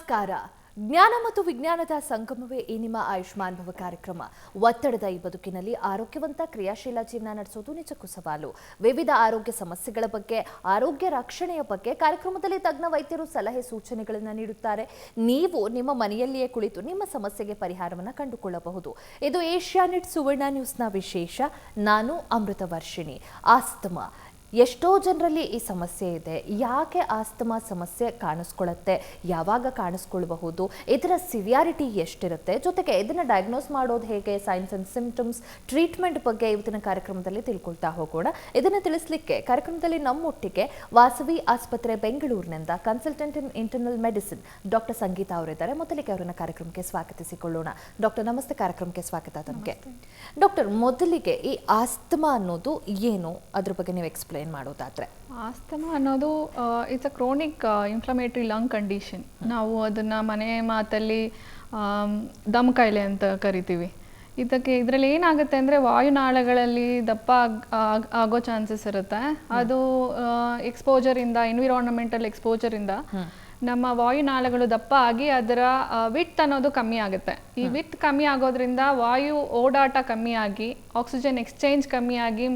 ನಮಸ್ಕಾರ. ಜ್ಞಾನ ಮತ್ತು ವಿಜ್ಞಾನದ ಸಂಗಮವೇ ಈ ನಿಮ್ಮ ಆಯುಷ್ಮಾನ್ ಭವ ಕಾರ್ಯಕ್ರಮ. ಒತ್ತಡದ ಈ ಬದುಕಿನಲ್ಲಿ ಆರೋಗ್ಯವಂತ ಕ್ರಿಯಾಶೀಲ ಜೀವನ ನಡೆಸೋದು ನಿಜಕ್ಕೂ ಸವಾಲು. ವಿವಿಧ ಆರೋಗ್ಯ ಸಮಸ್ಯೆಗಳ ಬಗ್ಗೆ, ಆರೋಗ್ಯ ರಕ್ಷಣೆಯ ಬಗ್ಗೆ ಕಾರ್ಯಕ್ರಮದಲ್ಲಿ ತಜ್ಞ ವೈದ್ಯರು ಸಲಹೆ ಸೂಚನೆಗಳನ್ನು ನೀಡುತ್ತಾರೆ. ನೀವು ನಿಮ್ಮ ಮನೆಯಲ್ಲಿಯೇ ಕುಳಿತು ನಿಮ್ಮ ಸಮಸ್ಯೆಗೆ ಪರಿಹಾರವನ್ನು ಕಂಡುಕೊಳ್ಳಬಹುದು. ಇದು ಏಷ್ಯಾನೆಟ್ ಸುವರ್ಣ ನ್ಯೂಸ್ನ ವಿಶೇಷ. ನಾನು ಅಮೃತ ವರ್ಷಿಣಿ. ಆಸ್ತಮಾ ಎಷ್ಟೋ ಜನರಲ್ಲಿ ಈ ಸಮಸ್ಯೆ ಇದೆ. ಯಾಕೆ ಆಸ್ತಮಾ ಸಮಸ್ಯೆ ಕಾಣಿಸ್ಕೊಳ್ಳುತ್ತೆ, ಯಾವಾಗ ಕಾಣಿಸ್ಕೊಳ್ಬಹುದು, ಇದರ ಸಿವಿಯಾರಿಟಿ ಎಷ್ಟಿರುತ್ತೆ, ಜೊತೆಗೆ ಇದನ್ನು ಡಯಾಗ್ನೋಸ್ ಮಾಡೋದು ಹೇಗೆ, ಸೈನ್ಸ್ ಅಂಡ್ ಸಿಂಪ್ಟಮ್ಸ್, ಟ್ರೀಟ್ಮೆಂಟ್ ಬಗ್ಗೆ ಇವತ್ತಿನ ಕಾರ್ಯಕ್ರಮದಲ್ಲಿ ತಿಳ್ಕೊಳ್ತಾ ಹೋಗೋಣ. ಇದನ್ನು ತಿಳಿಸಲಿಕ್ಕೆ ಕಾರ್ಯಕ್ರಮದಲ್ಲಿ ನಮ್ಮೊಟ್ಟಿಗೆ ವಾಸವಿ ಆಸ್ಪತ್ರೆ ಬೆಂಗಳೂರಿನಿಂದ consultant in internal medicine doctor Sangeetha ಅವರಿದ್ದಾರೆ. ಮೊದಲಿಗೆ ಅವರನ್ನ ಕಾರ್ಯಕ್ರಮಕ್ಕೆ ಸ್ವಾಗತಿಸಿಕೊಳ್ಳೋಣ. ಡಾಕ್ಟರ್ ನಮಸ್ತೆ, ಕಾರ್ಯಕ್ರಮಕ್ಕೆ ಸ್ವಾಗತ ತಮಗೆ. ಡಾಕ್ಟರ್, ಮೊದಲಿಗೆ ಈ ಆಸ್ತಮಾ ಅನ್ನೋದು ಏನು, ಅದ್ರ ಬಗ್ಗೆ ನೀವು ಎಕ್ಸ್ಪ್ಲೇನ್ ಮಾಡೋದಾದ್ರೆ? ಆಸ್ತಮಾ ಅನ್ನೋದು it's a chronic inflammatory lung condition. ನಾವು ಅದನ್ನು ಮನೆ ಮಾತಲ್ಲಿ ದಮ್ ಕಾಯಿಲೆ ಅಂತ ಕರಿತೀವಿ. ಇದರಲ್ಲಿ ಏನಾಗುತ್ತೆ ಅಂದರೆ ವಾಯುನಾಳಗಳಲ್ಲಿ ದಪ್ಪ ಆಗೋ ಚಾನ್ಸಸ್ ಇರುತ್ತೆ. ಅದು ಎಕ್ಸ್ಪೋಜರಿಂದ, ಎನ್ವಿರಾನ್ಮೆಂಟಲ್ ಎಕ್ಸ್ಪೋಜರಿಂದ ನಮ್ಮ ವಾಯುನಾಳಗಳು ದಪ್ಪ ಆಗಿ ಅದರ ವಿಡ್ತ್ ಅನ್ನೋದು ಕಮ್ಮಿ ಆಗುತ್ತೆ. ಈ ವಿಡ್ತ್ ಕಮ್ಮಿ ಆಗೋದ್ರಿಂದ ವಾಯು ಓಡಾಟ ಕಮ್ಮಿ ಆಗಿ, ಆಕ್ಸಿಜನ್ ಎಕ್ಸ್ಚೇಂಜ್ ಕಮ್ಮಿ ಆಗಿ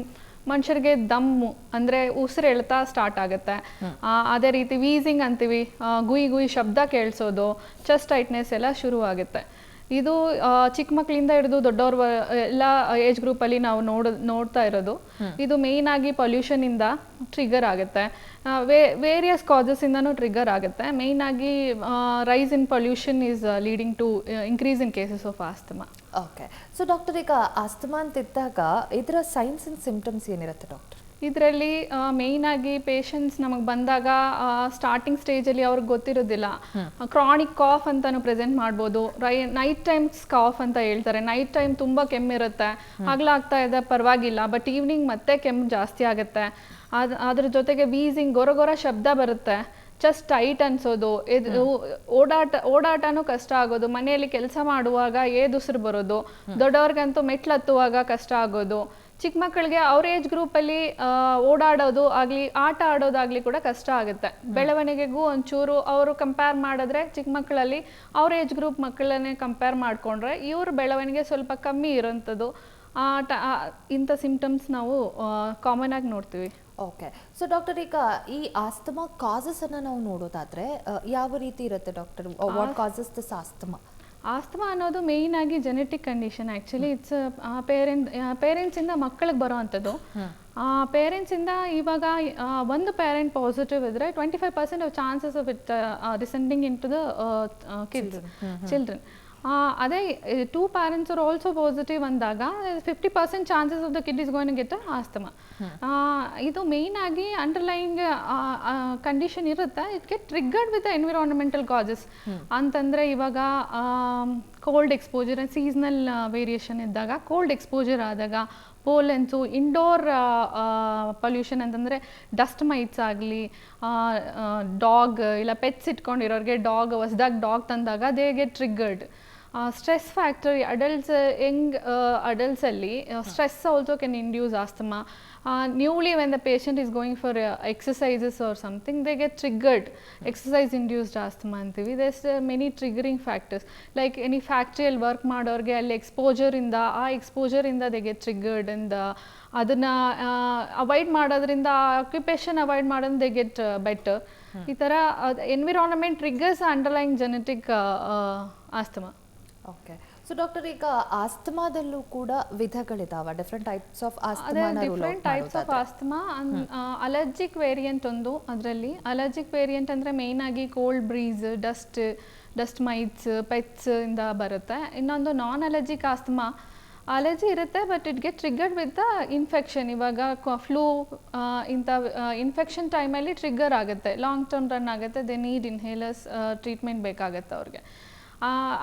ಮನುಷ್ಯರಿಗೆ ದಮ್ಮು ಅಂದರೆ ಉಸಿರು ಎಳ್ತಾ ಸ್ಟಾರ್ಟ್ ಆಗುತ್ತೆ. ಅದೇ ರೀತಿ ವೀಸಿಂಗ್ ಅಂತೀವಿ, ಗುಯಿ ಗುಯಿ ಶಬ್ದ ಕೇಳಿಸೋದು, ಚೆಸ್ಟ್ ಟೈಟ್ನೆಸ್ ಎಲ್ಲ ಶುರುವಾಗುತ್ತೆ. ಇದು ಚಿಕ್ಕ ಮಕ್ಕಳಿಂದ ಹಿಡಿದು ದೊಡ್ಡವ್ರ ಎಲ್ಲ ಏಜ್ ಗ್ರೂಪಲ್ಲಿ ನಾವು ನೋಡ್ತಾ ಇರೋದು. ಇದು ಮೇಯ್ನ್ ಆಗಿ ಪೊಲ್ಯೂಷನಿಂದ ಟ್ರಿಗರ್ ಆಗುತ್ತೆ. ವೇರಿಯಸ್ ಕಾಸಸ್ಸಿಂದನೂ ಟ್ರಿಗರ್ ಆಗುತ್ತೆ. ಮೇಯ್ನ್ ಆಗಿ rise in pollution is leading to increase in cases of asthma. Okay. So doctor, ಈಗ ಆಸ್ತಮಾ ಅಂತಿದ್ದಾಗ ಇದರ ಸೈನ್ಸ್ ಅಂಡ್ ಸಿಂಪ್ಟಮ್ಸ್ ಏನಿರುತ್ತೆ ಡಾಕ್ಟರ್? ಇದರಲ್ಲಿ ಮೇಯ್ನ್ ಆಗಿ ಪೇಷಂಟ್ಸ್ ನಮಗೆ ಬಂದಾಗ ಸ್ಟಾರ್ಟಿಂಗ್ ಸ್ಟೇಜಲ್ಲಿ ಅವ್ರಿಗೆ ಗೊತ್ತಿರೋದಿಲ್ಲ. ಕ್ರಾನಿಕ್ ಕಾಫ್ ಅಂತಾನು ಪ್ರೆಸೆಂಟ್ ಮಾಡ್ಬೋದು. ನೈಟ್ ಟೈಮ್ಸ್ ಕಾಫ್ ಅಂತ ಹೇಳ್ತಾರೆ. ನೈಟ್ ಟೈಮ್ ತುಂಬ ಕೆಮ್ಮಿರುತ್ತೆ, ಹಗಲಾಗ್ತಾ ಇದೆ ಪರವಾಗಿಲ್ಲ, ಬಟ್ ಈವ್ನಿಂಗ್ ಮತ್ತೆ ಕೆಮ್ಮು ಜಾಸ್ತಿ ಆಗುತ್ತೆ. ಅದ್ರ ಜೊತೆಗೆ ವೀಸಿಂಗ್, ಗೊರ ಶಬ್ದ ಬರುತ್ತೆ, ಚೆಸ್ಟ್ ಟೈಟ್ ಅನ್ಸೋದು, ಓಡಾಟನೂ ಕಷ್ಟ ಆಗೋದು, ಮನೆಯಲ್ಲಿ ಕೆಲಸ ಮಾಡುವಾಗ ಏದುಸಿರು ಬರೋದು, ದೊಡ್ಡವ್ರಿಗಂತೂ ಮೆಟ್ಲು ಹತ್ತುವಾಗ ಕಷ್ಟ ಆಗೋದು, ಚಿಕ್ಕ ಮಕ್ಕಳಿಗೆ ಅವ್ರ ಏಜ್ ಗ್ರೂಪಲ್ಲಿ ಓಡಾಡೋದು ಆಗಲಿ, ಆಟ ಆಡೋದಾಗಲಿ ಕೂಡ ಕಷ್ಟ ಆಗುತ್ತೆ. ಬೆಳವಣಿಗೆಗೂ ಒಂಚೂರು ಅವರು ಕಂಪೇರ್ ಮಾಡಿದ್ರೆ, ಚಿಕ್ಕ ಮಕ್ಕಳಲ್ಲಿ ಅವ್ರ ಏಜ್ ಗ್ರೂಪ್ ಮಕ್ಕಳನ್ನೇ ಕಂಪೇರ್ ಮಾಡಿಕೊಂಡ್ರೆ ಇವ್ರ ಬೆಳವಣಿಗೆ ಸ್ವಲ್ಪ ಕಮ್ಮಿ ಇರೋಂಥದ್ದು. ಇಂಥ ಸಿಂಪ್ಟಮ್ಸ್ ನಾವು ಕಾಮನ್ ಆಗಿ ನೋಡ್ತೀವಿ. ಓಕೆ. ಸೊ ಡಾಕ್ಟರ್, ಈಗ ಈ ಆಸ್ತಮಾ ಕಾಸಸ್ ಅನ್ನ ನಾವು ನೋಡೋದಾದ್ರೆ ಯಾವ ರೀತಿ ಇರುತ್ತೆ doctor? What causes this asthma? Asthma ಅನ್ನೋದು ಮೇಯ್ನ್ ಆಗಿ ಜೆನೆಟಿಕ್ ಕಂಡೀಷನ್. ಆ್ಯಕ್ಚುಲಿ ಇಟ್ಸ್ ಪೇರೆಂಟ್ಸಿಂದ ಮಕ್ಕಳಿಗೆ ಬರೋ ಅಂಥದ್ದು. ಪೇರೆಂಟ್ಸಿಂದ ಇವಾಗ ಒಂದು ಪೇರೆಂಟ್ ಪಾಸಿಟಿವ್ ಇದ್ದರೆ 25% of chances of it descending into the children. ಅದೇ 2 parents ಆರ್ ಆಲ್ಸೋ ಪಾಸಿಟಿವ್ ಅಂದಾಗ 50% chances of the kid is going to get asthma. ಇದು ಮೇಯ್ನ್ ಆಗಿ ಅಂಡರ್ಲೈಯಿಂಗ್ ಕಂಡೀಷನ್ ಇರುತ್ತೆ. It get triggered with the environmental causes. ಅಂತಂದರೆ ಇವಾಗ cold exposure, seasonal variation ಇದ್ದಾಗ, cold exposure ಆದಾಗ, pollens, indoor pollution ಅಂತಂದರೆ dust mites ಆಗಲಿ, ಡಾಗ್ ಇಲ್ಲ ಪೆಟ್ಸ್ ಇಟ್ಕೊಂಡಿರೋರಿಗೆ ಹೊಸದಾಗಿ ಡಾಗ್ ತಂದಾಗ they get triggered. Stress factor, ಅಡಲ್ಟ್ಸಲ್ಲಿ stress also can induce asthma. Newly when the patient is going for exercises or something, they get triggered, exercise induced asthma antivi. There's many triggering factors, like any factorial work ಮಾಡೋರಿಗೆ ಅಲ್ಲಿ exposure ಇಂದ they get triggered, and ಅದನ್ನ avoid ಮಾಡೋದ್ರಿಂದ, occupation avoid ಮಾಡೋದು they get better. ಈ ಥರ environment triggers underlying genetic asthma. Okay. So doctor, ಈಗ ಆಸ್ತಮಾದಲ್ಲೂ ಕೂಡ ವಿಧಗಳಿದಾವ, different types of asthma. Different types of asthma. Allergic variant ಒಂದು. ಅದರಲ್ಲಿ ಅಲರ್ಜಿಕ್ ವೇರಿಯಂಟ್ ಅಂದರೆ ಮೇಯ್ನ್ ಆಗಿ cold breeze, dust mites, pets ಇಂದ ಬರುತ್ತೆ. ಇನ್ನೊಂದು ನಾನ್ ಅಲರ್ಜಿಕ್ ಆಸ್ತಮಾ. ಅಲರ್ಜಿ ಇರುತ್ತೆ, but it get triggered with the infection. ಇವಾಗ ಫ್ಲೂ ಇಂಥ ಇನ್ಫೆಕ್ಷನ್ ಟೈಮಲ್ಲಿ ಟ್ರಿಗರ್ ಆಗುತ್ತೆ, ಲಾಂಗ್ ಟರ್ಮ್ ರನ್ ಆಗುತ್ತೆ. ದೇ ನೀಡ್ ಇನ್ಹೇಲರ್ಸ್, ಟ್ರೀಟ್ಮೆಂಟ್ ಬೇಕಾಗುತ್ತೆ ಅವ್ರಿಗೆ.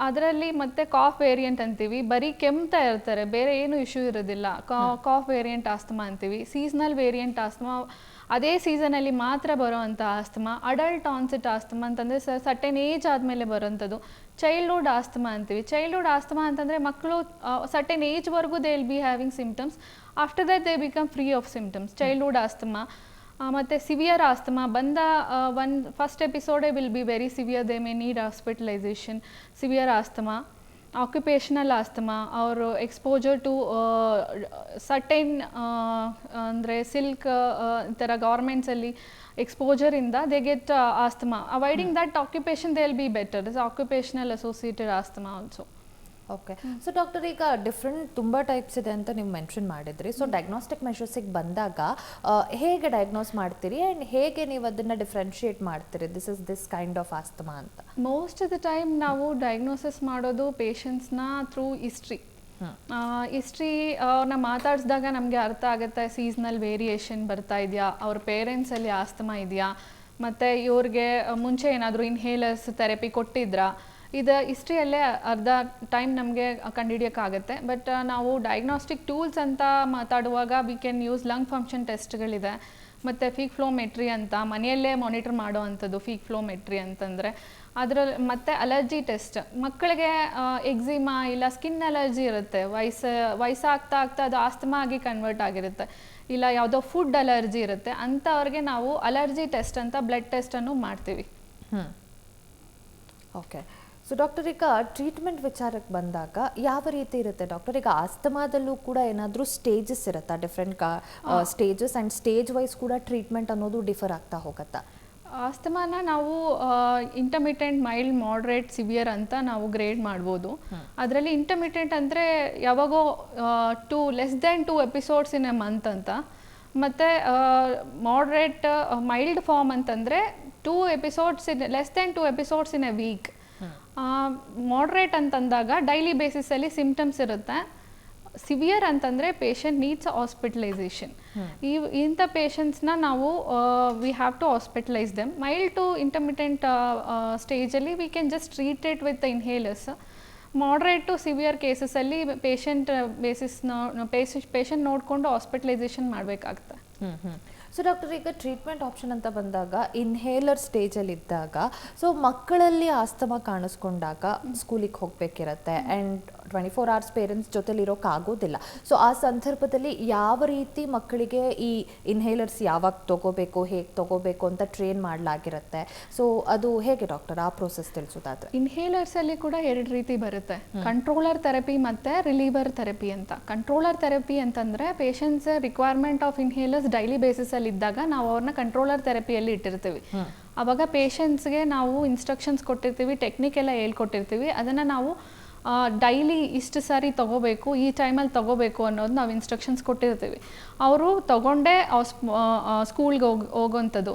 ಅದರಲ್ಲಿ ಮತ್ತೆ ಕಾಫ್ ವೇರಿಯಂಟ್ ಅಂತೀವಿ. ಬರೀ ಕೆಮ್ತಾ ಇರ್ತಾರೆ, ಬೇರೆ ಏನು ಇಶ್ಯೂ ಇರೋದಿಲ್ಲ. ಕಾಫ್ ವೇರಿಯಂಟ್ ಆಸ್ತಮಾ ಅಂತೀವಿ. ಸೀಸ್ನಲ್ ವೇರಿಯಂಟ್ ಆಸ್ತಮಾ, ಅದೇ ಸೀಸನಲ್ಲಿ ಮಾತ್ರ ಬರೋ ಅಂಥ ಆಸ್ತಮಾ. ಅಡಲ್ಟ್ ಆನ್ಸೆಟ್ ಆಸ್ತಮಾ ಅಂತಂದರೆ ಸರ್ಟೆನ್ ಏಜ್ ಆದಮೇಲೆ ಬರೋಂಥದ್ದು. ಚೈಲ್ಡ್ಹುಡ್ ಆಸ್ತಮಾ ಅಂತೀವಿ. ಚೈಲ್ಡ್ಹುಡ್ ಆಸ್ತಮಾ ಅಂತಂದರೆ ಮಕ್ಕಳು ಸರ್ಟೆನ್ ಏಜ್ವರೆಗೂ they will be having symptoms. After that they become free of symptoms. Childhood asthma. ಮತ್ತು ಸಿವಿಯರ್ ಆಸ್ತಮಾ ಬಂದ ಫಸ್ಟ್ ಎಪಿಸೋಡೇ will be very severe, they may need hospitalization. Severe asthma, occupational asthma, ಅವರು exposure to certain ಅಂದರೆ silk ಈ ಥರ ಗೌರ್ಮೆಂಟ್ಸಲ್ಲಿ ಎಕ್ಸ್ಪೋಜರಿಂದ they get asthma. Avoiding that occupation they will be better. Is occupational associated asthma also. Okay. So doctor, ಈಗ different ತುಂಬ types ಇದೆ ಅಂತ ನೀವು ಮೆನ್ಷನ್ ಮಾಡಿದ್ರಿ. ಸೊ ಡಯಾಗ್ನೋಸ್ಟಿಕ್ ಮೆಷರ್ಸಿಗೆ ಬಂದಾಗ ಹೇಗೆ ಡಯಾಗ್ನೋಸ್ ಮಾಡ್ತೀರಿ ಆ್ಯಂಡ್ ಹೇಗೆ ನೀವು ಅದನ್ನು ಡಿಫ್ರೆನ್ಷಿಯೇಟ್ ಮಾಡ್ತೀರಿ ದಿಸ್ ಕೈಂಡ್ ಆಫ್ ಆಸ್ತಮಾ ಅಂತ? ಮೋಸ್ಟ್ ಆಫ್ ದ ಟೈಮ್ ನಾವು ಡಯಾಗ್ನೋಸಿಸ್ ಮಾಡೋದು ಪೇಷಂಟ್ಸ್ನ ಥ್ರೂ ಹಿಸ್ಟ್ರಿ. ಅವ್ರನ್ನ ಮಾತಾಡಿಸಿದಾಗ ನಮಗೆ ಅರ್ಥ ಆಗುತ್ತೆ ಸೀಸ್ನಲ್ ವೇರಿಯೇಷನ್ ಬರ್ತಾ ಇದೆಯಾ, ಅವ್ರ ಪೇರೆಂಟ್ಸಲ್ಲಿ ಆಸ್ತಮಾ ಇದೆಯಾ, ಮತ್ತು ಇವ್ರಿಗೆ ಮುಂಚೆ ಏನಾದರೂ ಇನ್ಹೇಲರ್ಸ್ ಥೆರಪಿ ಕೊಟ್ಟಿದ್ರಾ, ಇದು ಹಿಸ್ಟ್ರಿಯಲ್ಲೇ ಅರ್ಧ ಟೈಮ್ ನಮಗೆ ಕಂಡುಹಿಡಿಯೋಕ್ಕಾಗತ್ತೆ. ಬಟ್ ನಾವು ಡಯಾಗ್ನೋಸ್ಟಿಕ್ ಟೂಲ್ಸ್ ಅಂತ ಮಾತಾಡುವಾಗ we can use lung function ಟೆಸ್ಟ್ಗಳಿದೆ, ಮತ್ತು ಫೀಕ್ ಫ್ಲೋಮೆಟ್ರಿ ಅಂತ ಮನೆಯಲ್ಲೇ ಮಾನಿಟರ್ ಮಾಡೋ ಅಂಥದ್ದು ಫೀಕ್ ಫ್ಲೋಮೆಟ್ರಿ ಅಂತಂದರೆ. ಅದರಲ್ಲಿ ಮತ್ತು ಅಲರ್ಜಿ ಟೆಸ್ಟ್, ಮಕ್ಕಳಿಗೆ ಎಕ್ಸಿಮಾ ಇಲ್ಲ ಸ್ಕಿನ್ ಅಲರ್ಜಿ ಇರುತ್ತೆ, ವಯಸ್ಸಾಗ್ತಾ ಅದು ಆಸ್ತಮಾ ಆಗಿ ಕನ್ವರ್ಟ್ ಆಗಿರುತ್ತೆ, ಇಲ್ಲ ಯಾವುದೋ ಫುಡ್ ಅಲರ್ಜಿ ಇರುತ್ತೆ, ಅಂಥವ್ರಿಗೆ ನಾವು ಅಲರ್ಜಿ ಟೆಸ್ಟ್ ಅಂತ ಬ್ಲಡ್ ಟೆಸ್ಟನ್ನು ಮಾಡ್ತೀವಿ. ಓಕೆ. ಸೊ ಡಾಕ್ಟರ್, ಈಗ ಟ್ರೀಟ್ಮೆಂಟ್ ವಿಚಾರಕ್ಕೆ ಬಂದಾಗ ಯಾವ ರೀತಿ ಇರುತ್ತೆ ಡಾಕ್ಟರ್? ಈಗ ಆಸ್ತಮಾದಲ್ಲೂ ಕೂಡ ಏನಾದರೂ ಸ್ಟೇಜಸ್ ಇರುತ್ತಾ, different stages and stage wise ಕೂಡ ಟ್ರೀಟ್ಮೆಂಟ್ ಅನ್ನೋದು ಡಿಫರ್ ಆಗ್ತಾ ಹೋಗುತ್ತಾ? ಆಸ್ತಮಾನ ನಾವು ಇಂಟರ್ಮಿಟೆಂಟ್, ಮೈಲ್ಡ್, ಮಾಡ್ರೇಟ್, ಸಿವಿಯರ್ ಅಂತ ನಾವು ಗ್ರೇಡ್ ಮಾಡ್ಬೋದು. ಅದರಲ್ಲಿ ಇಂಟರ್ಮಿಟೆಂಟ್ ಅಂದರೆ ಯಾವಾಗೋ less than 2 episodes in a month ಅಂತ, ಮತ್ತು ಮಾಡ್ರೇಟ್ ಮೈಲ್ಡ್ ಫಾರ್ಮ್ ಅಂತಂದರೆ 2 episodes less than 2 episodes in a week. Moderate ಅಂತಂದಾಗ ಡೈಲಿ ಬೇಸಿಸಲ್ಲಿ ಸಿಂಪ್ಟಮ್ಸ್ ಇರುತ್ತೆ. ಸಿವಿಯರ್ ಅಂತಂದರೆ ಪೇಷಂಟ್ ನೀಡ್ಸ್ ಹಾಸ್ಪಿಟಲೈಸೇಷನ್. ಇಂಥ ಪೇಷಂಟ್ಸ್ನ ನಾವು we have to hospitalize them. Mild to intermittent ಸ್ಟೇಜಲ್ಲಿ we can just treat it with inhalers. Moderate to severe ಕೇಸಸಲ್ಲಿ patient ನೋಡಿಕೊಂಡು ಹಾಸ್ಪಿಟಲೈಸೇಷನ್ ಮಾಡಬೇಕಾಗುತ್ತೆ. ಸೊ ಡಾಕ್ಟರ್, ಈಗ ಟ್ರೀಟ್ಮೆಂಟ್ ಆಪ್ಷನ್ ಅಂತ ಬಂದಾಗ ಇನ್ಹೇಲರ್ ಸ್ಟೇಜಲ್ಲಿ ಇದ್ದಾಗ, ಸೊ ಮಕ್ಕಳಲ್ಲಿ ಆಸ್ತಮಾ ಕಾಣಿಸ್ಕೊಂಡಾಗ ಸ್ಕೂಲಿಗೆ ಹೋಗಬೇಕಿರತ್ತೆ ಆ್ಯಂಡ್ 24 hours ಪೇರೆಂಟ್ಸ್ ಜೊತೆಲಿ ಇರೋಕ್ಕಾಗೋದಿಲ್ಲ. ಸೊ ಆ ಸಂದರ್ಭದಲ್ಲಿ ಯಾವ ರೀತಿ ಮಕ್ಕಳಿಗೆ ಈ ಇನ್ಹೇಲರ್ಸ್ ಯಾವಾಗ ತೊಗೋಬೇಕು, ಹೇಗೆ ತೊಗೋಬೇಕು ಅಂತ ಟ್ರೈನ್ ಮಾಡಲಾಗಿರುತ್ತೆ. ಸೊ ಅದು ಹೇಗೆ ಡಾಕ್ಟರ್, ಆ ಪ್ರೋಸೆಸ್ ತಿಳಿಸೋದಾದ್ರೆ? ಇನ್ಹೇಲರ್ಸಲ್ಲಿ ಕೂಡ 2 ರೀತಿ ಬರುತ್ತೆ, ಕಂಟ್ರೋಲರ್ ಥೆರಪಿ ಮತ್ತು ರಿಲೀವರ್ ಥೆರಪಿ ಅಂತ. ಕಂಟ್ರೋಲರ್ ಥೆರಪಿ ಅಂತಂದರೆ patients requirement of inhalers daily ಬೇಸಿಸಲ್ಲಿ ಇದ್ದಾಗ ನಾವು ಅವ್ರನ್ನ ಕಂಟ್ರೋಲರ್ ಥೆರಪಿಯಲ್ಲಿ ಇಟ್ಟಿರ್ತೀವಿ. ಆವಾಗ ಪೇಷಂಟ್ಸ್ಗೆ ನಾವು ಇನ್ಸ್ಟ್ರಕ್ಷನ್ಸ್ ಕೊಟ್ಟಿರ್ತೀವಿ, ಟೆಕ್ನಿಕ್ ಎಲ್ಲ ಹೇಳ್ಕೊಟ್ಟಿರ್ತೀವಿ. ಅದನ್ನು ನಾವು ಡೈಲಿ ಇಷ್ಟು ಸಾರಿ ತೊಗೋಬೇಕು, ಈ ಟೈಮಲ್ಲಿ ತೊಗೋಬೇಕು ಅನ್ನೋದು ನಾವು ಇನ್ಸ್ಟ್ರಕ್ಷನ್ಸ್ ಕೊಟ್ಟಿರ್ತೀವಿ. ಅವರು ತೊಗೊಂಡೇ ಸ್ಕೂಲ್ಗೆ ಹೋಗೋಂಥದ್ದು.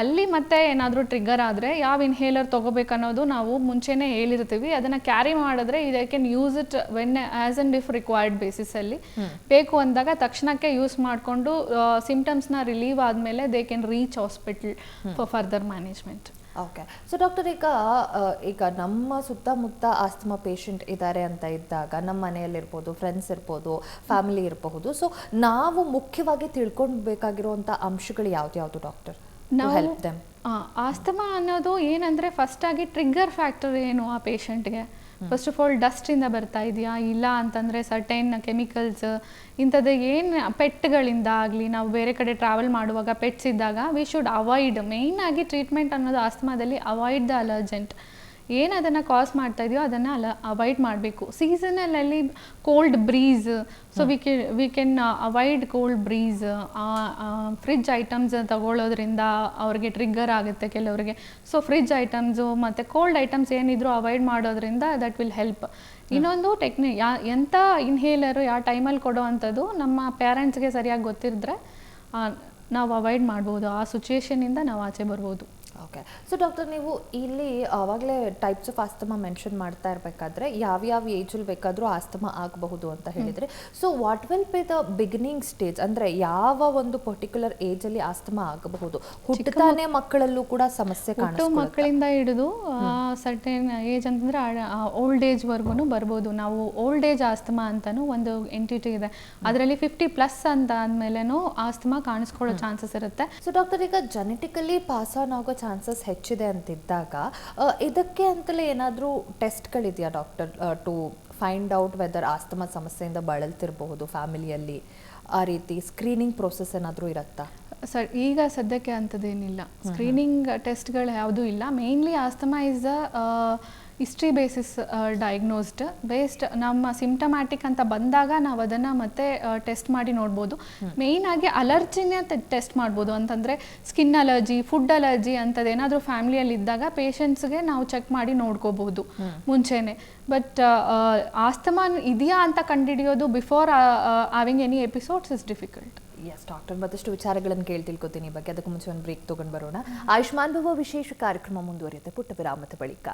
ಅಲ್ಲಿ ಮತ್ತೆ ಏನಾದರೂ ಟ್ರಿಗ್ಗರ್ ಆದರೆ ಯಾವ ಇನ್ಹೇಲರ್ ತೊಗೋಬೇಕನ್ನೋದು ನಾವು ಮುಂಚೆನೇ ಹೇಳಿರ್ತೀವಿ. ಅದನ್ನು ಕ್ಯಾರಿ ಮಾಡಿದ್ರೆ they can use it when as and if required ಬೇಸಿಸಲ್ಲಿ. ಬೇಕು ಅಂದಾಗ ತಕ್ಷಣಕ್ಕೆ ಯೂಸ್ ಮಾಡಿಕೊಂಡು ಸಿಂಪ್ಟಮ್ಸ್ನ ರಿಲೀವ್ ಆದಮೇಲೆ they can reach hospital for further management. Okay. So doctor, ಈಗ ನಮ್ಮ ಸುತ್ತಮುತ್ತ ಆಸ್ತಮಾ ಪೇಷಂಟ್ ಇದ್ದಾರೆ ಅಂತ ಇದ್ದಾಗ ನಮ್ಮ ಮನೆಯಲ್ಲಿರ್ಬೋದು, ಫ್ರೆಂಡ್ಸ್ ಇರ್ಬೋದು, ಫ್ಯಾಮಿಲಿ ಇರಬಹುದು. ಸೊ ನಾವು ಮುಖ್ಯವಾಗಿ ತಿಳ್ಕೊಳ್ಬೇಕಾಗಿರುವಂಥ ಅಂಶಗಳು ಯಾವ್ದು ಡಾಕ್ಟರ್? ಆಸ್ತಮಾ ಅನ್ನೋದು ಏನಂದರೆ ಫಸ್ಟಾಗಿ ಟ್ರಿಗ್ಗರ್ ಫ್ಯಾಕ್ಟರ್ ಏನು ಆ ಪೇಷಂಟ್ಗೆ. ಫಸ್ಟ್ ಆಫ್ ಆಲ್ ಡಸ್ಟಿಂದ ಬರ್ತಾ ಇದೆಯಾ, ಇಲ್ಲ ಅಂತಂದರೆ ಸರ್ಟೈನ್ ಕೆಮಿಕಲ್ಸ್ ಇಂಥದ್ದು ಏನು ಪೆಟ್ಗಳಿಂದ ಆಗಲಿ, ನಾವು ಬೇರೆ ಕಡೆ ಟ್ರಾವೆಲ್ ಮಾಡುವಾಗ ಪೆಟ್ಸ್ ಇದ್ದಾಗ ವಿ ಶುಡ್ ಅವಾಯ್ಡ್. ಮೇಯ್ನಾಗಿ ಟ್ರೀಟ್ಮೆಂಟ್ ಅನ್ನೋದು ಆಸ್ತಮಾದಲ್ಲಿ ಅವಾಯ್ಡ್ ದ ಅಲರ್ಜೆಂಟ್. ಏನು ಅದನ್ನು ಕಾಸ್ ಮಾಡ್ತಾ ಇದೆಯೋ ಅದನ್ನು ಅವಾಯ್ಡ್ ಮಾಡಬೇಕು. ಸೀಸನಲ್ಲಿ cold breeze, so we can avoid cold breeze. Fridge items ತಗೊಳ್ಳೋದ್ರಿಂದ ಅವ್ರಿಗೆ ಟ್ರಿಗ್ಗರ್ ಆಗುತ್ತೆ ಕೆಲವರಿಗೆ. ಸೊ ಫ್ರಿಜ್ ಐಟಮ್ಸು ಮತ್ತು ಕೋಲ್ಡ್ ಐಟಮ್ಸ್ ಏನಿದ್ರು ಅವಾಯ್ಡ್ ಮಾಡೋದ್ರಿಂದ ದಟ್ ವಿಲ್ ಹೆಲ್ಪ್. ಇನ್ನೊಂದು ಎಂಥ ಇನ್ಹೇಲರು ಯಾವ ಟೈಮಲ್ಲಿ ಕೊಡೋ ಅಂಥದ್ದು ನಮ್ಮ ಪೇರೆಂಟ್ಸ್ಗೆ ಸರಿಯಾಗಿ ಗೊತ್ತಿದ್ದರೆ ನಾವು ಅವಾಯ್ಡ್ ಮಾಡ್ಬೋದು. ಆ ಸಿಚುವೇಶನಿಂದ ನಾವು ಆಚೆ ಬರ್ಬೋದು. ಓಕೆ. ಸೊ ಡಾಕ್ಟರ್, ನೀವು ಇಲ್ಲಿ ಆವಾಗಲೇ ಟೈಪ್ಸ್ ಆಫ್ ಆಸ್ತಮಾ ಮೆನ್ಷನ್ ಮಾಡ್ತಾ ಇರಬೇಕಾದ್ರೆ ಯಾವ್ಯಾವ ಏಜಲ್ಲಿ ಬೇಕಾದರೂ ಆಸ್ತಮಾ ಆಗಬಹುದು ಅಂತ ಹೇಳಿದರೆ, so what will be the beginning stage? ಅಂದರೆ ಯಾವ ಒಂದು ಪರ್ಟಿಕ್ಯುಲರ್ ಏಜಲ್ಲಿ ಆಸ್ತಮಾ ಆಗಬಹುದು? ಹುಟ್ಟುತ್ತಾನೆ ಮಕ್ಕಳಲ್ಲೂ ಕೂಡ ಸಮಸ್ಯೆ ಕಾಣಿಸ್ಕೊಳ್ಳುತ್ತೆ? ಮಕ್ಕಳಿಂದ ಹಿಡಿದು ಸರ್ಟೇನ್ ಏಜ್ ಅಂತಂದರೆ ಓಲ್ಡ್ ಏಜ್ವರೆಗೂ ಬರ್ಬೋದು. ನಾವು ಓಲ್ಡ್ ಏಜ್ ಆಸ್ತಮಾ ಅಂತಲೂ ಒಂದು ಎಂಟಿಟಿ ಇದೆ, ಅದರಲ್ಲಿ 50+ ಅಂತ ಆದಮೇಲೆನೂ ಆಸ್ತಮಾ ಕಾಣಿಸ್ಕೊಳ್ಳೋ ಚಾನ್ಸಸ್ ಇರುತ್ತೆ. ಸೊ ಡಾಕ್ಟರ್, ಈಗ ಜೆನೆಟಿಕಲಿ ಪಾಸ್ ಆನ್ ಆಗೋ ಚಾನ್ಸಸ್ ಹೆಚ್ಚಿದೆ ಅಂತಿದ್ದಾಗ ಇದಕ್ಕೆ ಅಂತಲೇ ಏನಾದರೂ ಟೆಸ್ಟ್ಗಳಿದೆಯಾ doctor, to find out whether asthma ಸಮಸ್ಯೆಯಿಂದ ಬಳಲ್ತಿರಬಹುದು ಫ್ಯಾಮಿಲಿಯಲ್ಲಿ? ಆ ರೀತಿ ಸ್ಕ್ರೀನಿಂಗ್ ಪ್ರೋಸೆಸ್ ಏನಾದರೂ ಇರುತ್ತಾ? ಈಗ ಸದ್ಯಕ್ಕೆ ಅಂಥದ್ದೇನಿಲ್ಲ. ಸ್ಕ್ರೀನಿಂಗ್ ಟೆಸ್ಟ್ಗಳು ಯಾವುದೂ ಇಲ್ಲ. Mainly asthma is history basis diagnosed based. ನಮ್ಮ ಸಿಂಪ್ಟಮ್ಯಾಟಿಕ್ ಅಂತ ಬಂದಾಗ ನಾವು ಅದನ್ನು ಮತ್ತೆ ಟೆಸ್ಟ್ ಮಾಡಿ ನೋಡ್ಬೋದು. ಮೇಯ್ನಾಗಿ ಅಲರ್ಜಿನೇ ಟೆಸ್ಟ್ ಮಾಡ್ಬೋದು. ಅಂತಂದರೆ ಸ್ಕಿನ್ ಅಲರ್ಜಿ, ಫುಡ್ ಅಲರ್ಜಿ ಅಂಥದ್ದೇನಾದರೂ ಫ್ಯಾಮಿಲಿಯಲ್ಲಿ ಇದ್ದಾಗ ಪೇಷಂಟ್ಸ್ಗೆ ನಾವು ಚೆಕ್ ಮಾಡಿ ನೋಡ್ಕೋಬಹುದು ಮುಂಚೆನೆ. ಬಟ್ ಆಸ್ತಮಾ ಇದೆಯಾ ಅಂತ ಕಂಡುಹಿಡಿಯೋದು before having any episodes is difficult. Yes doctor, ಮತ್ತಷ್ಟು ವಿಚಾರಗಳನ್ನು ತಿಳ್ಕೊತೀನಿ ಈ ಬಗ್ಗೆ. ಅದಕ್ಕೂ ಮುಂಚೆ ಒಂದು ಬ್ರೇಕ್ ತೊಗೊಂಡು ಬರೋಣ. ಆಯುಷ್ಮಾನ್ ಭವ ವಿಶೇಷ ಕಾರ್ಯಕ್ರಮ ಮುಂದುವರಿಯುತ್ತೆ ಪುಟ್ಟ ವಿರಾಮದ ಬಳಿಕ.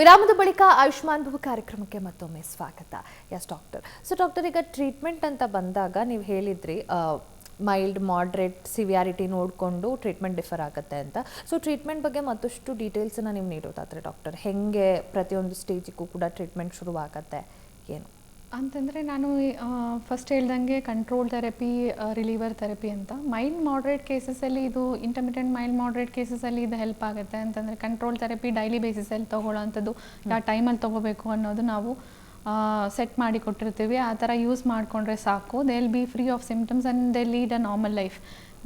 ವಿರಾಮದ ಬಳಿಕ ಆಯುಷ್ಮಾನ್ ಭವ ಕಾರ್ಯಕ್ರಮಕ್ಕೆ ಮತ್ತೊಮ್ಮೆ ಸ್ವಾಗತ. ಎಸ್ ಡಾಕ್ಟರ್, ಸೊ ಡಾಕ್ಟರ್, ಈಗ ಟ್ರೀಟ್ಮೆಂಟ್ ಅಂತ ಬಂದಾಗ ನೀವು ಹೇಳಿದ್ರಿ ಮೈಲ್ಡ್, ಮಾಡ್ರೇಟ್, ಸಿವಿಯಾರಿಟಿ ನೋಡಿಕೊಂಡು ಟ್ರೀಟ್ಮೆಂಟ್ ಡಿಫರ್ ಆಗುತ್ತೆ ಅಂತ. ಸೊ ಟ್ರೀಟ್ಮೆಂಟ್ ಬಗ್ಗೆ ಮತ್ತಷ್ಟು ಡೀಟೇಲ್ಸನ್ನು ನೀವು ನೀಡೋದಾದರೆ ಡಾಕ್ಟರ್, ಹೇಗೆ ಪ್ರತಿಯೊಂದು ಸ್ಟೇಜಿಗೂ ಕೂಡ ಟ್ರೀಟ್ಮೆಂಟ್ ಶುರುವಾಗತ್ತೆ ಏನು ಅಂತಂದರೆ, ನಾನು ಫಸ್ಟ್ ಹೇಳ್ದಂಗೆ ಕಂಟ್ರೋಲ್ ಥೆರಪಿ, ರಿಲೀವರ್ ಥೆರಪಿ ಅಂತ. ಮೈಲ್ಡ್ ಮಾಡ್ರೇಟ್ ಕೇಸಸಲ್ಲಿ ಇದು, ಇಂಟರ್ಮಿಟೆಂಟ್ ಮೈಲ್ಡ್ ಮಾಡ್ರೇಟ್ ಕೇಸಸಲ್ಲಿ ಇದು ಹೆಲ್ಪ್ ಆಗುತ್ತೆ. ಅಂತಂದರೆ ಕಂಟ್ರೋಲ್ ಥೆರಪಿ ಡೈಲಿ ಬೇಸಿಸಲ್ಲಿ ತೊಗೊಳ್ಳೋ ಅಂಥದ್ದು, ಯಾವ ಟೈಮಲ್ಲಿ ತೊಗೋಬೇಕು ಅನ್ನೋದು ನಾವು ಸೆಟ್ ಮಾಡಿ ಕೊಟ್ಟಿರ್ತೀವಿ. ಆ ಥರ ಯೂಸ್ ಮಾಡಿಕೊಂಡ್ರೆ ಸಾಕು. They will be free of symptoms and they lead a normal life.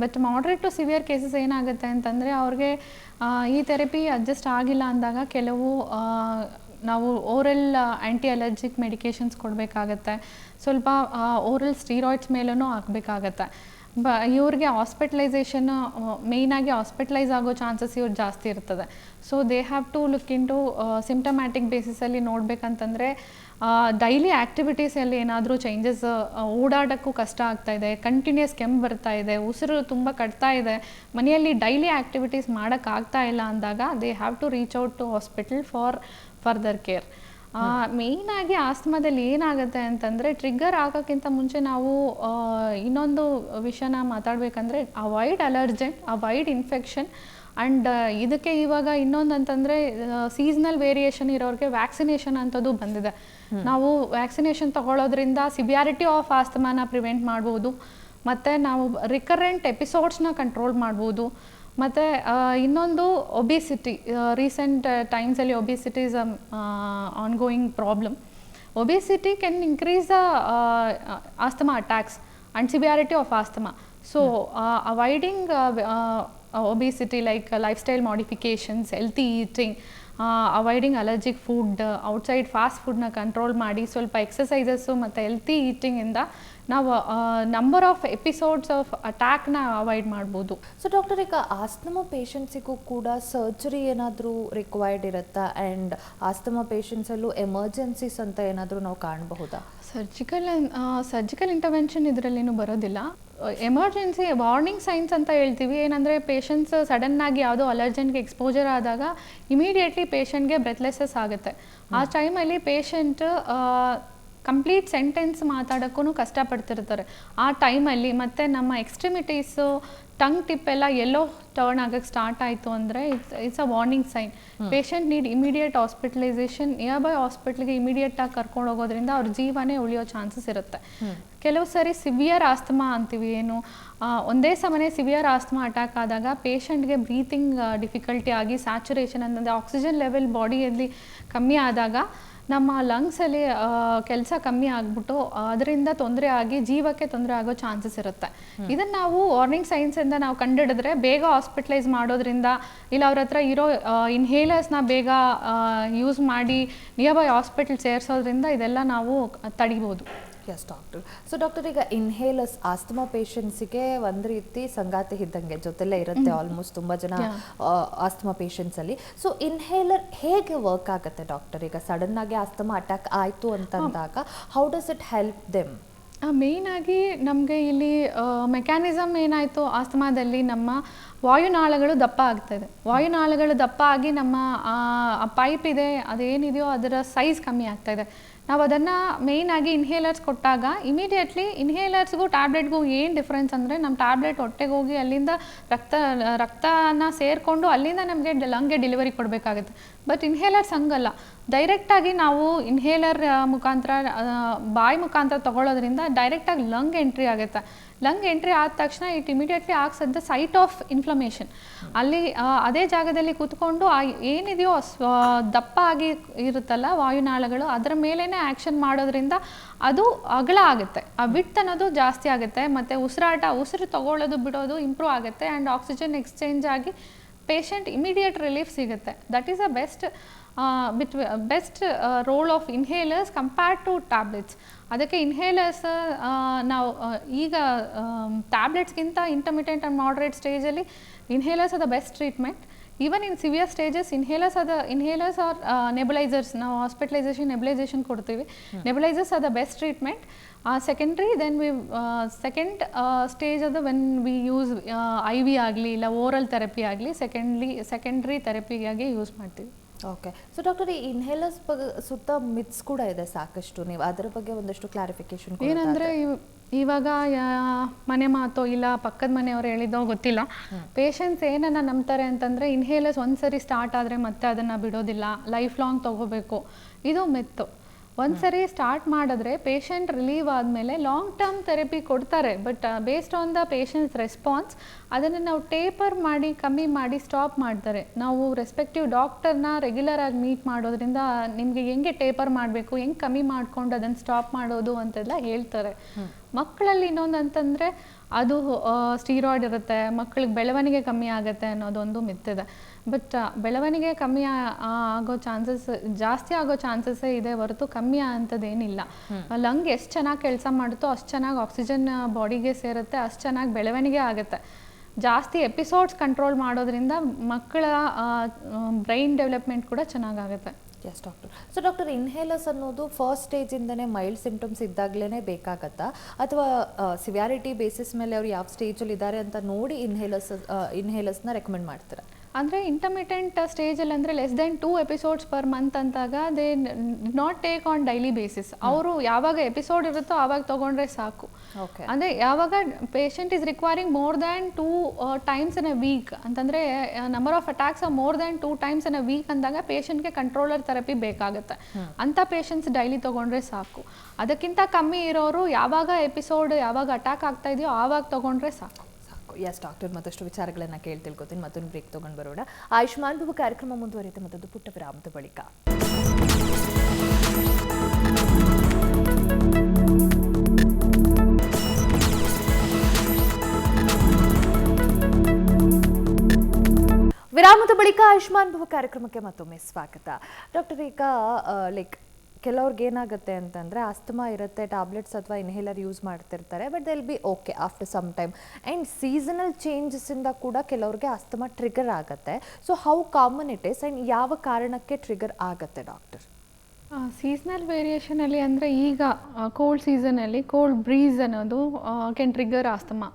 But moderate to severe cases ಏನಾಗುತ್ತೆ ಅಂತಂದರೆ, ಅವ್ರಿಗೆ ಈ ಥೆರಪಿ ಅಡ್ಜಸ್ಟ್ ಆಗಿಲ್ಲ ಅಂದಾಗ ಕೆಲವು ನಾವು ಓರಲ್ ಆ್ಯಂಟಿ ಅಲರ್ಜಿಕ್ ಮೆಡಿಕೇಷನ್ಸ್ ಕೊಡಬೇಕಾಗತ್ತೆ. ಸ್ವಲ್ಪ ಓರಲ್ ಸ್ಟೀರಾಯ್ಡ್ಸ್ ಮೇಲೂ ಹಾಕಬೇಕಾಗತ್ತೆ. ಇವ್ರಿಗೆ ಹಾಸ್ಪಿಟಲೈಸೇಷನ್, ಮೇಯ್ನಾಗಿ ಹಾಸ್ಪಿಟಲೈಸ್ ಆಗೋ ಚಾನ್ಸಸ್ ಇವ್ರು ಜಾಸ್ತಿ ಇರ್ತದೆ. So they have to look in to symptomatic ಬೇಸಿಸಲ್ಲಿ ನೋಡಬೇಕಂತಂದರೆ, ಡೈಲಿ ಆ್ಯಕ್ಟಿವಿಟೀಸಲ್ಲಿ ಏನಾದರೂ ಚೇಂಜಸ್, ಓಡಾಡೋಕ್ಕೂ ಕಷ್ಟ ಆಗ್ತಾಯಿದೆ, ಕಂಟಿನ್ಯೂಸ್ ಕೆಮ್ಮು ಬರ್ತಾ ಇದೆ, ಉಸಿರು ತುಂಬ ಕಟ್ತಾ ಇದೆ, ಮನೆಯಲ್ಲಿ ಡೈಲಿ ಆ್ಯಕ್ಟಿವಿಟೀಸ್ ಮಾಡೋಕ್ಕಾಗ್ತಾ ಇಲ್ಲ ಅಂದಾಗ they have to reach out to hospital for further care. ಮೇಯ್ನಾಗಿ ಆಸ್ತಮಾದಲ್ಲಿ ಏನಾಗುತ್ತೆ ಅಂತಂದರೆ, ಟ್ರಿಗ್ಗರ್ ಆಗೋಕ್ಕಿಂತ ಮುಂಚೆ ನಾವು ಇನ್ನೊಂದು ವಿಷಯನ ಮಾತಾಡಬೇಕಂದ್ರೆ, ಅವಾಯ್ಡ್ ಅಲರ್ಜೆಂಟ್, ಅವಾಯ್ಡ್ ಇನ್ಫೆಕ್ಷನ್. ಆ್ಯಂಡ್ ಇದಕ್ಕೆ ಇವಾಗ ಇನ್ನೊಂದು ಅಂತಂದರೆ, ಸೀಸ್ನಲ್ ವೇರಿಯೇಷನ್ ಇರೋರಿಗೆ ವ್ಯಾಕ್ಸಿನೇಷನ್ ಅಂಥದ್ದು ಬಂದಿದೆ. ನಾವು ವ್ಯಾಕ್ಸಿನೇಷನ್ ತಗೊಳ್ಳೋದ್ರಿಂದ ಸಿವಿಯಾರಿಟಿ ಆಫ್ ಆಸ್ತಮಾನ ಪ್ರಿವೆಂಟ್ ಮಾಡ್ಬೋದು, ಮತ್ತು ನಾವು ರಿಕರೆಂಟ್ ಎಪಿಸೋಡ್ಸ್ನ ಕಂಟ್ರೋಲ್ ಮಾಡ್ಬೋದು. ಮತ್ತು ಇನ್ನೊಂದು ಒಬಿಸಿಟಿ. ರೀಸೆಂಟ್ ಟೈಮ್ಸಲ್ಲಿ obesity is on going problem. Obesity can increase asthma attacks and severity of asthma. So avoiding obesity, like lifestyle modifications, healthy eating, avoiding allergic food, outside fast ಫುಡ್ನ control ಮಾಡಿ, ಸ್ವಲ್ಪ exercises ಮತ್ತು healthy ಈಟಿಂಗಿಂದ ನಾವು number of episodes of ಅಟ್ಯಾಕ್ನ avoid ಮಾಡ್ಬೋದು. So doctor, ಈಗ asthma ಪೇಷಂಟ್ಸಿಗೂ ಕೂಡ ಸರ್ಜರಿ ಏನಾದರೂ ರಿಕ್ವೈರ್ಡ್ ಇರುತ್ತಾ? ಆ್ಯಂಡ್ ಆಸ್ತಮಾ ಪೇಷಂಟ್ಸಲ್ಲೂ ಎಮರ್ಜೆನ್ಸೀಸ್ ಅಂತ ಏನಾದರೂ ನಾವು ಕಾಣಬಹುದಾ? ಸರ್ಜಿಕಲ್ ಇಂಟರ್ವೆನ್ಷನ್ ಇದರಲ್ಲೇನು ಬರೋದಿಲ್ಲ. ಎಮರ್ಜೆನ್ಸಿ ವಾರ್ನಿಂಗ್ ಸೈನ್ಸ್ ಅಂತ ಹೇಳ್ತೀವಿ. ಏನಂದರೆ, ಪೇಷಂಟ್ಸ್ ಸಡನ್ನಾಗಿ ಯಾವುದೋ ಅಲರ್ಜೆನ್ಗೆ ಎಕ್ಸ್ಪೋಜರ್ ಆದಾಗ ಇಮಿಡಿಯೇಟ್ಲಿ ಪೇಷಂಟ್ಗೆ ಬ್ರೆತ್ಲೆಸ್ಸಸ್ ಆಗುತ್ತೆ. ಆ ಟೈಮಲ್ಲಿ ಪೇಷಂಟ್ ಕಂಪ್ಲೀಟ್ ಸೆಂಟೆನ್ಸ್ ಮಾತಾಡೋಕ್ಕೂ ಕಷ್ಟಪಡ್ತಿರ್ತಾರೆ ಆ ಟೈಮಲ್ಲಿ. ಮತ್ತು ನಮ್ಮ ಎಕ್ಸ್ಟ್ರಿಮಿಟೀಸು, ಟಂಗ್ ಟಿಪ್ ಎಲ್ಲ ಎಲ್ಲೋ ಟರ್ನ್ ಆಗೋಕ್ಕೆ ಸ್ಟಾರ್ಟ್ ಆಯಿತು ಅಂದರೆ it's a warning sign. Patient need immediate hospitalisation. Nearby ಹಾಸ್ಪಿಟ್ಲಿಗೆ ಇಮಿಡಿಯೇಟಾಗಿ ಕರ್ಕೊಂಡು ಹೋಗೋದ್ರಿಂದ ಅವ್ರ ಜೀವನೇ ಉಳಿಯೋ ಚಾನ್ಸಸ್ ಇರುತ್ತೆ. ಕೆಲವು ಸರಿ ಸಿವಿಯರ್ ಆಸ್ತಮಾ ಅಂತೀವಿ. ಏನು, ಒಂದೇ ಸಮನೆ ಸಿವಿಯರ್ ಆಸ್ತಮಾ ಅಟ್ಯಾಕ್ ಆದಾಗ ಪೇಷಂಟ್ಗೆ ಬ್ರೀತಿಂಗ್ ಡಿಫಿಕಲ್ಟಿ ಆಗಿ, ಸ್ಯಾಚುರೇಷನ್ ಅಂತಂದರೆ ಆಕ್ಸಿಜನ್ ಲೆವೆಲ್ ಬಾಡಿಯಲ್ಲಿ ಕಮ್ಮಿ ಆದಾಗ ನಮ್ಮ ಲಂಗ್ಸಲ್ಲಿ ಕೆಲಸ ಕಮ್ಮಿ ಆಗಿಬಿಟ್ಟು ಅದರಿಂದ ತೊಂದರೆ ಆಗಿ ಜೀವಕ್ಕೆ ತೊಂದರೆ ಆಗೋ ಚಾನ್ಸಸ್ ಇರುತ್ತೆ. ಇದನ್ನು ನಾವು ವಾರ್ನಿಂಗ್ ಸೈನ್ಸಿಂದ ನಾವು ಕಂಡುಹಿಡಿದ್ರೆ ಬೇಗ ಹಾಸ್ಪಿಟಲೈಸ್ ಮಾಡೋದ್ರಿಂದ, ಇಲ್ಲ ಅವ್ರ ಹತ್ರ ಇರೋ ಇನ್ಹೇಲರ್ಸ್ನ ಬೇಗ ಯೂಸ್ ಮಾಡಿ ನಿಯರ್ ಬೈ ಹಾಸ್ಪಿಟಲ್ ಸೇರಿಸೋದ್ರಿಂದ ಇದೆಲ್ಲ ನಾವು ತಡಿಬೋದು. Yes doctor. ಸೊ ಡಾಕ್ಟರ್, ಈಗ ಇನ್ಹೇಲರ್ಸ್ ಆಸ್ತಮಾ ಪೇಷಂಟ್ಸಿಗೆ ಒಂದು ರೀತಿ ಸಂಗಾತಿ ಇದ್ದಂಗೆ, ಜೊತೆಲೇ ಇರುತ್ತೆ ಆಲ್ಮೋಸ್ಟ್ ತುಂಬ ಜನ ಆಸ್ತಮಾ ಪೇಷಂಟ್ಸಲ್ಲಿ. ಸೊ ಇನ್ಹೇಲರ್ ಹೇಗೆ ವರ್ಕ್ ಆಗುತ್ತೆ ಡಾಕ್ಟರ್? ಈಗ ಸಡನ್ ಆಗಿ ಆಸ್ತಮಾ ಅಟ್ಯಾಕ್ ಆಯಿತು ಅಂತಂದಾಗ how does it help them? ಮೇಯ್ನಾಗಿ ನಮಗೆ ಇಲ್ಲಿ ಮೆಕ್ಯಾನಿಸಮ್ ಏನಾಯಿತು, ಆಸ್ತಮಾದಲ್ಲಿ ನಮ್ಮ ವಾಯುನಾಳಗಳು ದಪ್ಪ ಆಗ್ತಾಯಿದೆ. ವಾಯುನಾಳಗಳು ದಪ್ಪ ಆಗಿ ನಮ್ಮ ಪೈಪ್ ಇದೆ ಅದೇನಿದೆಯೋ ಅದರ ಸೈಜ್ ಕಮ್ಮಿ ಆಗ್ತಾಯಿದೆ. ನಾವು ಅದನ್ನು ಮೇಯ್ನಾಗಿ ಇನ್ಹೇಲರ್ಸ್ ಕೊಟ್ಟಾಗ ಇಮಿಡಿಯೇಟ್ಲಿ ಇನ್ಹೇಲರ್ಸ್ಗೂ ಟ್ಯಾಬ್ಲೆಟ್ಗೂ ಏನು ಡಿಫ್ರೆನ್ಸ್ ಅಂದರೆ, ನಮ್ಮ ಟ್ಯಾಬ್ಲೆಟ್ ಹೊಟ್ಟೆಗೆ ಹೋಗಿ ಅಲ್ಲಿಂದ ರಕ್ತನ ಸೇರಿಕೊಂಡು ಅಲ್ಲಿಂದ ನಮಗೆ ಲಂಗ್ಗೆ ಡೆಲಿವರಿ ಕೊಡಬೇಕಾಗುತ್ತೆ. ಬಟ್ ಇನ್ಹೇಲರ್ಸ್ ಹಂಗಲ್ಲ. ಡೈರೆಕ್ಟಾಗಿ ನಾವು ಇನ್ಹೇಲರ್ ಮುಖಾಂತರ ಬಾಯಿ ಮುಖಾಂತರ ತೊಗೊಳ್ಳೋದ್ರಿಂದ ಡೈರೆಕ್ಟಾಗಿ ಲಂಗ್ ಎಂಟ್ರಿ ಆಗುತ್ತೆ. ಲಂಗ್ ಎಂಟ್ರಿ ಆದ ತಕ್ಷಣ it immediately acts at the site of inflammation. ಅಲ್ಲಿ ಅದೇ ಜಾಗದಲ್ಲಿ ಕೂತ್ಕೊಂಡು ಏನಿದೆಯೋ ದಪ್ಪ ಆಗಿ ಇರುತ್ತಲ್ಲ ವಾಯುನಾಳಗಳು, ಅದರ ಮೇಲೇ ಆ್ಯಕ್ಷನ್ ಮಾಡೋದ್ರಿಂದ ಅದು ಅಗಲ ಆಗುತ್ತೆ, ಆ ವಿಡ್ತ್ ಅನ್ನೋದು ಜಾಸ್ತಿ ಆಗುತ್ತೆ, ಮತ್ತು ಉಸಿರು ತಗೊಳ್ಳೋದು ಬಿಡೋದು ಇಂಪ್ರೂವ್ ಆಗುತ್ತೆ, ಆ್ಯಂಡ್ ಆಕ್ಸಿಜನ್ ಎಕ್ಸ್ಚೇಂಜ್ ಆಗಿ ಪೇಷಂಟ್ ಇಮಿಡಿಯೇಟ್ ರಿಲೀಫ್ ಸಿಗುತ್ತೆ. That is a best role of inhalers compared to tablets. ಅದಕ್ಕೆ ಇನ್ಹೇಲರ್ಸ್ ನಾವು ಈಗ ಟ್ಯಾಬ್ಲೆಟ್ಸ್ಗಿಂತ ಇಂಟರ್ಮಿಟೆಂಟ್ ಆ್ಯಂಡ್ ಮಾಡ್ರೇಟ್ ಸ್ಟೇಜಲ್ಲಿ inhalers are the best treatment. Even in severe stages inhalers or nebulizers, ನಾವು hospitalization nebulization ಕೊಡ್ತೀವಿ. Nebulizers are the best treatment. Secondary second stage ಅದು when we use IV ಆಗಲಿ ಇಲ್ಲ ಓರಲ್ ಥೆರಪಿ ಆಗಲಿ secondary ಥೆರಪಿಯಾಗಿ use ಮಾಡ್ತೀವಿ. Okay. So doctor, ಈ inhalers ಸುತ್ತ ಮಿತ್ಸ್ ಕೂಡ ಇದೆ ಸಾಕಷ್ಟು, ನೀವು ಅದರ ಬಗ್ಗೆ ಒಂದಷ್ಟು ಕ್ಲಾರಿಫಿಕೇಶನ್ ಏನಂದರೆ ಇವಾಗ ಮನೆ ಮಾತೋ ಇಲ್ಲ ಪಕ್ಕದ ಮನೆಯವ್ರು ಹೇಳಿದ್ದೋ ಗೊತ್ತಿಲ್ಲ, ಪೇಷಂಟ್ಸ್ ಏನನ್ನ ನಂಬ್ತಾರೆ ಅಂತಂದರೆ ಇನ್ಹೇಲರ್ಸ್ ಒಂದ್ಸರಿ ಸ್ಟಾರ್ಟ್ ಆದರೆ ಮತ್ತೆ ಅದನ್ನು ಬಿಡೋದಿಲ್ಲ, ಲೈಫ್ ಲಾಂಗ್ ತೊಗೋಬೇಕು, ಇದು ಮಿತ್ತು. ಒಂದ್ಸರಿ ಸ್ಟಾರ್ಟ್ ಮಾಡಿದ್ರೆ ಪೇಷಂಟ್ ರಿಲೀವ್ ಆದಮೇಲೆ ಲಾಂಗ್ ಟರ್ಮ್ ಥೆರಪಿ ಕೊಡ್ತಾರೆ, but based on the patients response ಅದನ್ನು ನಾವು ಟೇಪರ್ ಮಾಡಿ ಕಮ್ಮಿ ಮಾಡಿ ಸ್ಟಾಪ್ ಮಾಡ್ತಾರೆ. ನಾವು ರೆಸ್ಪೆಕ್ಟಿವ್ ಡಾಕ್ಟರ್ನ ರೆಗ್ಯುಲರ್ ಆಗಿ ಮೀಟ್ ಮಾಡೋದ್ರಿಂದ ನಿಮಗೆ ಹೆಂಗೆ ಟೇಪರ್ ಮಾಡಬೇಕು, ಹೆಂಗೆ ಕಮ್ಮಿ ಮಾಡ್ಕೊಂಡು ಅದನ್ನು ಸ್ಟಾಪ್ ಮಾಡೋದು ಅಂತೆಲ್ಲ ಹೇಳ್ತಾರೆ. ಮಕ್ಕಳಲ್ಲಿ ಇನ್ನೊಂದು ಅಂತಂದರೆ ಅದು ಸ್ಟೀರಾಯ್ಡ್ ಇರುತ್ತೆ, ಮಕ್ಕಳಿಗೆ ಬೆಳವಣಿಗೆ ಕಮ್ಮಿ ಆಗುತ್ತೆ ಅನ್ನೋದೊಂದು ಮಿತ್ತಿದೆ. ಬಟ್ ಬೆಳವಣಿಗೆ ಕಮ್ಮಿ ಜಾಸ್ತಿ ಆಗೋ ಚಾನ್ಸಸ್ಸೇ ಇದೆ ಹೊರತು ಕಮ್ಮಿ ಅಂಥದ್ದೇನಿಲ್ಲ. ಲಂಗ್ ಎಷ್ಟು ಚೆನ್ನಾಗಿ ಕೆಲಸ ಮಾಡುತ್ತೋ ಅಷ್ಟು ಚೆನ್ನಾಗಿ ಆಕ್ಸಿಜನ್ ಬಾಡಿಗೆ ಸೇರುತ್ತೆ, ಅಷ್ಟು ಚೆನ್ನಾಗಿ ಬೆಳವಣಿಗೆ ಆಗುತ್ತೆ. ಜಾಸ್ತಿ ಎಪಿಸೋಡ್ಸ್ ಕಂಟ್ರೋಲ್ ಮಾಡೋದ್ರಿಂದ ಮಕ್ಕಳ ಬ್ರೈನ್ ಡೆವಲಪ್ಮೆಂಟ್ ಕೂಡ ಚೆನ್ನಾಗಾಗುತ್ತೆ. Yes doctor. So doctor, inhalers ಅನ್ನೋದು ಫಸ್ಟ್ ಸ್ಟೇಜಿಂದನೇ ಮೈಲ್ಡ್ ಸಿಂಪ್ಟಮ್ಸ್ ಇದ್ದಾಗಲೇ ಬೇಕಾಗತ್ತಾ, ಅಥವಾ ಸಿವಿಯಾರಿಟಿ ಬೇಸಿಸ್ ಮೇಲೆ ಅವ್ರು ಯಾವ ಸ್ಟೇಜಲ್ಲಿ ಇದ್ದಾರೆ ಅಂತ ನೋಡಿ ಇನ್ಹೇಲರ್ಸ್ನ ರೆಕಮೆಂಡ್ ಮಾಡ್ತೀರಾ? ಅಂದರೆ ಇಂಟರ್ಮಿಟೆಂಟ್ ಸ್ಟೇಜಲ್ಲಿ ಅಂದರೆ less than 2 episodes per month ಅಂತಾಗ they not take on daily basis. ಅವರು ಯಾವಾಗ ಎಪಿಸೋಡ್ ಇರುತ್ತೋ ಆವಾಗ ತೊಗೊಂಡ್ರೆ ಸಾಕು. ಅಂದರೆ ಯಾವಾಗ patient is requiring more than 2 times in a week ಅಂತಂದರೆ number of attacks more than 2 times in a week ಅಂದಾಗ ಪೇಷಂಟ್ಗೆ ಕಂಟ್ರೋಲರ್ ಥೆರಪಿ ಬೇಕಾಗುತ್ತೆ. ಅಂಥ ಪೇಷಂಟ್ಸ್ ಡೈಲಿ ತೊಗೊಂಡ್ರೆ ಸಾಕು. ಅದಕ್ಕಿಂತ ಕಮ್ಮಿ ಇರೋರು ಯಾವಾಗ ಅಟ್ಯಾಕ್ ಆಗ್ತಾ ಇದೆಯೋ ಆವಾಗ ತೊಗೊಂಡ್ರೆ ಸಾಕು. ಎಸ್ ಡಾಕ್ಟರ್, ಮತ್ತಷ್ಟು ವಿಚಾರಗಳನ್ನು ತಿಳ್ಕೊತೀನಿ. ಮತ್ತೊಂದು ಬ್ರೇಕ್ ತೊಗೊಂಡು ಬರೋಣ. ಆಯುಷ್ಮಾನ್ ಭವ ಕಾರ್ಯಕ್ರಮ ಮುಂದುವರಿಯುತ್ತೆ ಮತ್ತೊಂದು ಪುಟ್ಟ ವಿರಾಮದ ಬಳಿಕ. ವಿರಾಮದ ಬಳಿಕ ಆಯುಷ್ಮಾನ್ ಭವ ಕಾರ್ಯಕ್ರಮಕ್ಕೆ ಮತ್ತೊಮ್ಮೆ ಸ್ವಾಗತ. ಡಾಕ್ಟರ್, ಈಗ ಕೆಲವ್ರಿಗೆ ಏನಾಗುತ್ತೆ ಅಂತಂದರೆ ಅಸ್ತಮಾ ಇರುತ್ತೆ, ಟ್ಯಾಬ್ಲೆಟ್ಸ್ ಅಥವಾ ಇನ್ಹೇಲರ್ ಯೂಸ್ ಮಾಡ್ತಿರ್ತಾರೆ, but they will be okay after some time. And seasonal ಚೇಂಜಸ್ಸಿಂದ ಕೂಡ ಕೆಲವ್ರಿಗೆ ಅಸ್ತಮಾ ಟ್ರಿಗರ್ ಆಗುತ್ತೆ. So how common it is and ಯಾವ ಕಾರಣಕ್ಕೆ ಟ್ರಿಗರ್ ಆಗುತ್ತೆ ಡಾಕ್ಟರ್? ಸೀಸ್ನಲ್ ವೇರಿಯೇಷನಲ್ಲಿ ಅಂದರೆ ಈಗ ಕೋಲ್ಡ್ ಸೀಸನಲ್ಲಿ ಕೋಲ್ಡ್ ಬ್ರೀಸ್ ಅನ್ನೋದು ಕ್ಯಾನ್ ಟ್ರಿಗರ್ ಆಸ್ತಮಾ.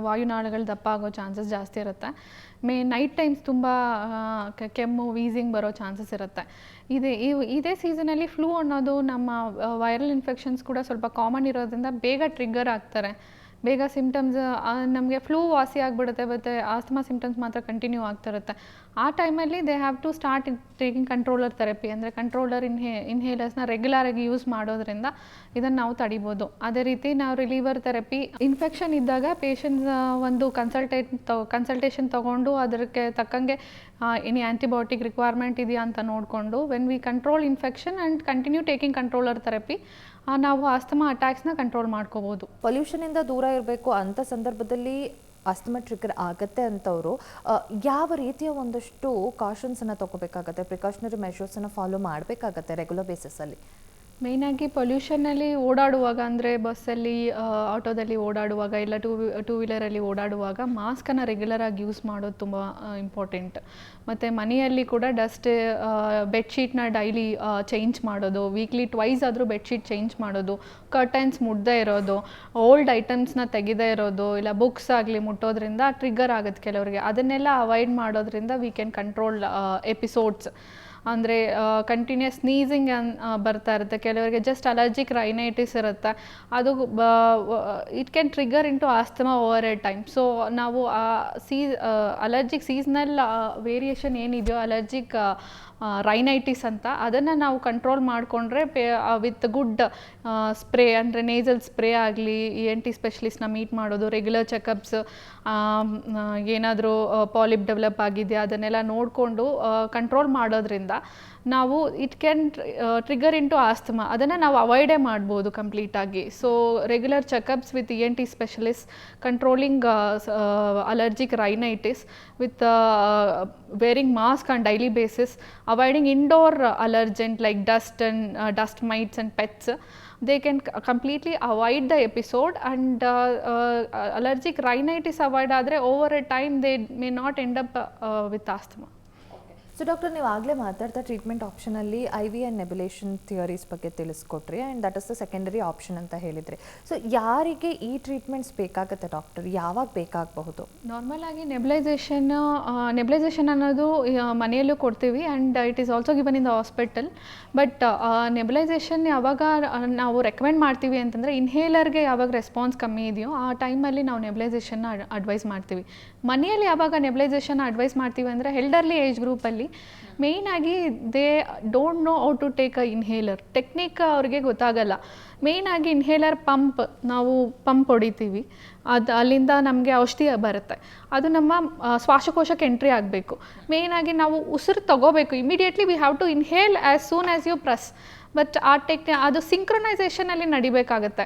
ವಾಯುನಾಳಗಳು ದಪ್ಪ ಆಗೋ ಚಾನ್ಸಸ್ ಜಾಸ್ತಿ ಇರುತ್ತೆ. ನೈಟ್ ಟೈಮ್ಸ್ ತುಂಬ ಕೆಮ್ಮು ವೀಸಿಂಗ್ ಬರೋ ಚಾನ್ಸಸ್ ಇರುತ್ತೆ. ಇದೇ ಸೀಸನಲ್ಲಿ ಫ್ಲೂ ಅನ್ನೋದು ನಮ್ಮ ವೈರಲ್ ಇನ್ಫೆಕ್ಷನ್ಸ್ ಕೂಡ ಸ್ವಲ್ಪ ಕಾಮನ್ ಇರೋದ್ರಿಂದ ಬೇಗ ಟ್ರಿಗರ್ ಆಗ್ತಾರೆ. ಬೇಗ ಸಿಮ್ಟಮ್ಸ್ ನಮಗೆ ಫ್ಲೂ ವಾಸಿ ಆಗಿಬಿಡುತ್ತೆ, ಮತ್ತು ಆಸ್ತಮಾ ಸಿಮ್ಟಮ್ಸ್ ಮಾತ್ರ ಕಂಟಿನ್ಯೂ ಆಗ್ತಿರುತ್ತೆ. ಆ ಟೈಮಲ್ಲಿ they have to start taking controller therapy, ಅಂದರೆ ಕಂಟ್ರೋಲರ್ ಇನ್ಹೇಲರ್ಸ್ನ ರೆಗ್ಯುಲರಾಗಿ ಯೂಸ್ ಮಾಡೋದ್ರಿಂದ ಇದನ್ನು ನಾವು ತಡಿಬೋದು. ಅದೇ ರೀತಿ ನಾವು ರಿಲೀವರ್ ಥೆರಪಿ, ಇನ್ಫೆಕ್ಷನ್ ಇದ್ದಾಗ ಪೇಷಂಟ್ಸ್ ಒಂದು ಕನ್ಸಲ್ಟೇಷನ್ ತೊಗೊಂಡು ಅದಕ್ಕೆ ತಕ್ಕಂಗೆ ಎನಿ ಆ್ಯಂಟಿಬಯೋಟಿಕ್ ರಿಕ್ವೈರ್ಮೆಂಟ್ ಇದೆಯಾ ಅಂತ ನೋಡಿಕೊಂಡು when we control infection and continue taking controller therapy ನಾವು ಆಸ್ತಮಾ ಅಟ್ಯಾಕ್ಸ್ನ ಕಂಟ್ರೋಲ್ ಮಾಡ್ಕೋಬೋದು. ಪೊಲ್ಯೂಷನಿಂದ ದೂರ ಇರಬೇಕು ಅಂತ ಸಂದರ್ಭದಲ್ಲಿ ಅಸ್ತಮಾ ಟ್ರಿಗರ್ ಆಗುತ್ತೆ ಅಂತವರು ಯಾವ ರೀತಿಯ ಒಂದಷ್ಟು ಕಾಷನ್ಸನ್ನು ತೊಗೋಬೇಕಾಗತ್ತೆ, ಪ್ರಿಕಾಷನರಿ ಮೆಷರ್ಸನ್ನು ಫಾಲೋ ಮಾಡಬೇಕಾಗತ್ತೆ ರೆಗ್ಯುಲರ್ ಬೇಸಿಸಲ್ಲಿ? ಮೇಯ್ನಾಗಿ ಪೊಲ್ಯೂಷನ್ನಲ್ಲಿ ಓಡಾಡುವಾಗ, ಅಂದರೆ ಬಸ್ಸಲ್ಲಿ ಆಟೋದಲ್ಲಿ ಓಡಾಡುವಾಗ ಇಲ್ಲ ಟೂ ವೀಲರಲ್ಲಿ ಓಡಾಡುವಾಗ ಮಾಸ್ಕನ್ನು ರೆಗ್ಯುಲರಾಗಿ ಯೂಸ್ ಮಾಡೋದು ತುಂಬ ಇಂಪಾರ್ಟೆಂಟ್. ಮತ್ತು ಮನೆಯಲ್ಲಿ ಕೂಡ ಡಸ್ಟ್ ಬೆಡ್ಶೀಟ್ನ ಡೈಲಿ ಚೇಂಜ್ ಮಾಡೋದು, ವೀಕ್ಲಿ ಟ್ವೈಸ್ ಆದರೂ ಬೆಡ್ಶೀಟ್ ಚೇಂಜ್ ಮಾಡೋದು, ಕರ್ಟನ್ಸ್ ಮುಟ್ಟದೇ ಇರೋದು, ಓಲ್ಡ್ ಐಟಮ್ಸ್ನ ತೆಗೆದೇ ಇರೋದು, ಇಲ್ಲ ಬುಕ್ಸ್ ಆಗಲಿ ಮುಟ್ಟೋದ್ರಿಂದ ಟ್ರಿಗರ್ ಆಗುತ್ತೆ ಕೆಲವರಿಗೆ. ಅದನ್ನೆಲ್ಲ ಅವಾಯ್ಡ್ ಮಾಡೋದ್ರಿಂದ ವಿ ಕ್ಯಾನ್ ಕಂಟ್ರೋಲ್ ಎಪಿಸೋಡ್ಸ್. ಅಂದರೆ ಕಂಟಿನ್ಯೂಸ್ ಸ್ನೀಸಿಂಗ್ ಬರ್ತಾ ಇರುತ್ತೆ, ಕೆಲವರಿಗೆ ಜಸ್ಟ್ ಅಲರ್ಜಿಕ್ ರೈನೈಟಿಸ್ ಇರುತ್ತೆ, ಅದು it can trigger into asthma over A time. So ನಾವು ಅಲರ್ಜಿಕ್ ಸೀಸ್ನಲ್ ವೇರಿಯೇಷನ್ ಏನಿದೆಯೋ ಅಲರ್ಜಿಕ್ ರೈನೈಟಿಸ್ ಅಂತ, ಅದನ್ನು ನಾವು ಕಂಟ್ರೋಲ್ ಮಾಡಿಕೊಂಡ್ರೆ ವಿತ್ ಗುಡ್ ಸ್ಪ್ರೇ ಅಂದರೆ ನೇಸಲ್ ಸ್ಪ್ರೇ ಆಗಲಿ, ENT ಸ್ಪೆಷಲಿಸ್ಟ್ನ ಮೀಟ್ ಮಾಡೋದು, ರೆಗ್ಯುಲರ್ ಚೆಕಪ್ಸ್, ಏನಾದರೂ ಪಾಲಿಪ್ ಡೆವಲಪ್ ಆಗಿದೆಯಾ ಅದನ್ನೆಲ್ಲ ನೋಡಿಕೊಂಡು ಕಂಟ್ರೋಲ್ ಮಾಡೋದ್ರಿಂದ ನಾವು it can trigger into asthma, ಅದನ್ನು ನಾವು ಅವಾಯ್ಡೇ ಮಾಡ್ಬೋದು ಕಂಪ್ಲೀಟಾಗಿ. So regular checkups with ENT specialist, controlling allergic rhinitis with wearing mask on daily basis, avoiding indoor allergen like dust and dust mites and pets, they can completely avoid the episode. And allergic rhinitis avoid ಆದರೆ over a time they may not end up with asthma. So doctor, ನೀವು ಆಗಲೇ ಮಾತಾಡ್ತಾ treatment ಆಪ್ಷನಲ್ಲಿ IV and nebulization theories ಬಗ್ಗೆ ತಿಳಿಸ್ಕೊಟ್ರಿ, and that is the secondary option ಅಂತ ಹೇಳಿದ್ರಿ. So ಯಾರಿಗೆ ಈ ಟ್ರೀಟ್ಮೆಂಟ್ಸ್ ಬೇಕಾಗುತ್ತೆ ಡಾಕ್ಟರ್, ಯಾವಾಗ ಬೇಕಾಗಬಹುದು? ನಾರ್ಮಲ್ ಆಗಿ ನೆಬ್ಲೈಸೇಷನ್ ಅನ್ನೋದು ಮನೆಯಲ್ಲೂ ಕೊಡ್ತೀವಿ, and it is also given in the hospital. But nebulization ಯಾವಾಗ ನಾವು ರೆಕಮೆಂಡ್ ಮಾಡ್ತೀವಿ ಅಂತಂದರೆ, ಇನ್ಹೇಲರ್ಗೆ ಯಾವಾಗ ರೆಸ್ಪಾನ್ಸ್ ಕಮ್ಮಿ ಇದೆಯೋ ಆ ಟೈಮಲ್ಲಿ ನಾವು ನೆಬ್ಲೈಸೇಷನ್ನ ಅಡ್ವೈಸ್ ಮಾಡ್ತೀವಿ. ಮನೆಯಲ್ಲಿ ಯಾವಾಗ ನೆಬ್ಲೈಸೇಷನ್ ಅಡ್ವೈಸ್ ಮಾಡ್ತೀವಿ ಅಂದರೆ, ಎಲ್ಡರ್ಲಿ ಏಜ್ ಗ್ರೂಪಲ್ಲಿ ಮೇಯ್ನಾಗಿ they don't know how to take a inhaler, technique ಅವ್ರಿಗೆ ಗೊತ್ತಾಗಲ್ಲ. ಮೇಯ್ನಾಗಿ ಇನ್ಹೇಲರ್ ನಾವು ಪಂಪ್ ಹೊಡಿತೀವಿ, ಅದು ಅಲ್ಲಿಂದ ನಮಗೆ ಔಷಧಿ ಬರುತ್ತೆ, ಅದು ನಮ್ಮ ಶ್ವಾಸಕೋಶಕ್ಕೆ ಎಂಟ್ರಿ ಆಗಬೇಕು. ಮೇಯ್ನಾಗಿ ನಾವು ಉಸಿರು ತಗೋಬೇಕು, immediately we have to inhale as soon as you press. But ಅದು ಸಿಂಕ್ರೊನೈಸೇಷನಲ್ಲಿ ನಡಿಬೇಕಾಗತ್ತೆ.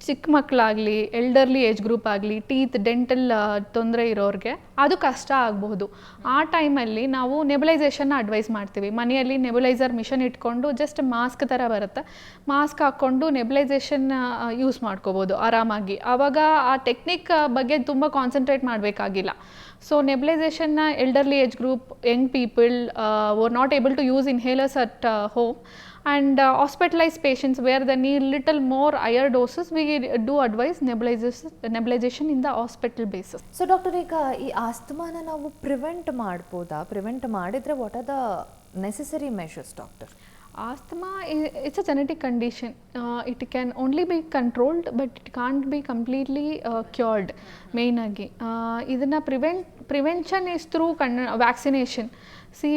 ಚಿಕ್ಕ ಮಕ್ಕಳಾಗಲಿ, ಎಲ್ಡರ್ಲಿ ಏಜ್ ಗ್ರೂಪ್ ಆಗಲಿ, ಟೀತ್ ಡೆಂಟಲ್ ತೊಂದರೆ ಇರೋರಿಗೆ ಅದು ಕಷ್ಟ ಆಗಬಹುದು. ಆ ಟೈಮಲ್ಲಿ ನಾವು ನೆಬುಲೈಸೇಷನ್ನ ಅಡ್ವೈಸ್ ಮಾಡ್ತೀವಿ. ಮನೆಯಲ್ಲಿ ನೆಬುಲೈಸರ್ ಮಿಷನ್ ಇಟ್ಕೊಂಡು ಜಸ್ಟ್ ಮಾಸ್ಕ್ ಥರ ಬರುತ್ತೆ, ಮಾಸ್ಕ್ ಹಾಕ್ಕೊಂಡು ನೆಬುಲೈಸೇಷನ್ ಯೂಸ್ ಮಾಡ್ಕೋಬೋದು ಆರಾಮಾಗಿ. ಆವಾಗ ಆ ಟೆಕ್ನಿಕ್ ಬಗ್ಗೆ ತುಂಬ ಕಾನ್ಸಂಟ್ರೇಟ್ ಮಾಡಬೇಕಾಗಿಲ್ಲ. ಸೊ ನೆಬುಲೈಸೇಷನ್ನ elderly age group, young people were not able to use inhalers at home, and hospitalized patients where they need little more higher doses, we do advise nebulization in the hospital basis. So doctor, ಈಗ ಈ ಆಸ್ತಮಾನ ನಾವು prevent ಮಾಡ್ಬೋದಾ? Prevent ಮಾಡಿದರೆ what are the necessary measures doctor? Asthma, it's a genetic condition. It can only be controlled, but it can't be completely cured. Main agi idana prevention is through vaccination. See